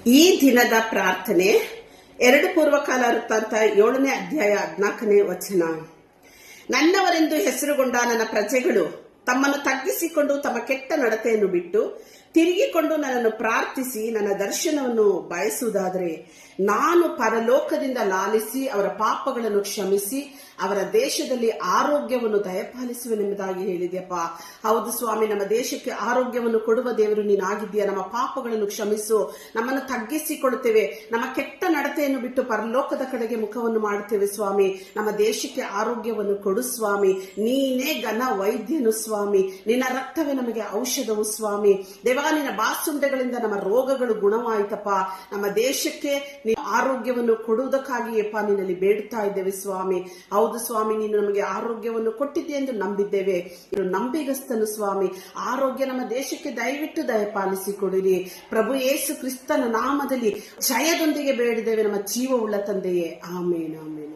ಈ ದಿನದ ಪ್ರಾರ್ಥನೆ 2 ಪೂರ್ವಕಾಲ ವೃತ್ತಾಂತ 7ನೇ ಅಧ್ಯಾಯ 14ನೇ ವಚನ. ನನ್ನವರೆಂದು ಹೆಸರುಗೊಂಡ ನನ್ನ ಪ್ರಜೆಗಳು ತಮ್ಮನ್ನು ತಗ್ಗಿಸಿಕೊಂಡು ತಮ್ಮ ಕೆಟ್ಟ ನಡತೆಯನ್ನು ಬಿಟ್ಟು ತಿರುಗಿಕೊಂಡು ನನ್ನನ್ನು ಪ್ರಾರ್ಥಿಸಿ ನನ್ನ ದರ್ಶನವನ್ನು ಬಯಸುವುದಾದರೆ ನಾನು ಪರಲೋಕದಿಂದ ಲಾಲಿಸಿ ಅವರ ಪಾಪಗಳನ್ನು ಕ್ಷಮಿಸಿ ಅವರ ದೇಶದಲ್ಲಿ ಆರೋಗ್ಯವನ್ನು ದಯಪಾಲಿಸುವೆನೆಂಬುದಾಗಿ ಹೇಳಿದೆಯಪ್ಪ. ಹೌದು ಸ್ವಾಮಿ, ನಮ್ಮ ದೇಶಕ್ಕೆ ಆರೋಗ್ಯವನ್ನು ಕೊಡುವ ದೇವರು ನೀನಾಗಿದ್ದೀಯ. ನಮ್ಮ ಪಾಪಗಳನ್ನು ಕ್ಷಮಿಸು, ನಮ್ಮನ್ನು ತಗ್ಗಿಸಿಕೊಡುತ್ತೇವೆ, ನಮ್ಮ ಕೆಟ್ಟ ನಡತೆಯನ್ನು ಬಿಟ್ಟು ಪರಲೋಕದ ಕಡೆಗೆ ಮುಖವನ್ನು ಮಾಡುತ್ತೇವೆ ಸ್ವಾಮಿ. ನಮ್ಮ ದೇಶಕ್ಕೆ ಆರೋಗ್ಯವನ್ನು ಕೊಡು ಸ್ವಾಮಿ. ನೀನೇ ಘನ ವೈದ್ಯನು ಸ್ವಾಮಿ, ನಿನ್ನ ರಕ್ತವೇ ನಮಗೆ ಔಷಧವು ಸ್ವಾಮಿ. ದೇವ, ನಿನ್ನ ಬಾಸುಂಡೆಗಳಿಂದ ನಮ್ಮ ರೋಗಗಳು ಗುಣವಾಯಿತಪ್ಪ. ನಮ್ಮ ದೇಶಕ್ಕೆ ನೀನು ಆರೋಗ್ಯವನ್ನು ಕೊಡುವುದಕ್ಕಾಗಿಯಪ್ಪ ನಿನ್ನಲ್ಲಿ ಬೇಡುತ್ತಾ ಇದ್ದೇವೆ ಸ್ವಾಮಿ. ಹೌದು ಸ್ವಾಮಿ, ನೀನು ನಮಗೆ ಆರೋಗ್ಯವನ್ನು ಕೊಟ್ಟಿದ್ದೆ ಎಂದು ನಂಬಿದ್ದೇವೆ. ನೀನು ನಂಬಿಗಸ್ತನು ಸ್ವಾಮಿ. ಆರೋಗ್ಯ ನಮ್ಮ ದೇಶಕ್ಕೆ ದಯವಿಟ್ಟು ದಯಪಾಲಿಸಿಕೊಡಿರಿ ಪ್ರಭು ಯೇಸು ಕ್ರಿಸ್ತನ ನಾಮದಲ್ಲಿ ಜಯದೊಂದಿಗೆ ಬೇಡಿದ್ದೇವೆ ನಮ್ಮ ಜೀವವುಳ್ಳ ತಂದೆಯೇ. ಆಮೇನ್ ಆಮೇನ್.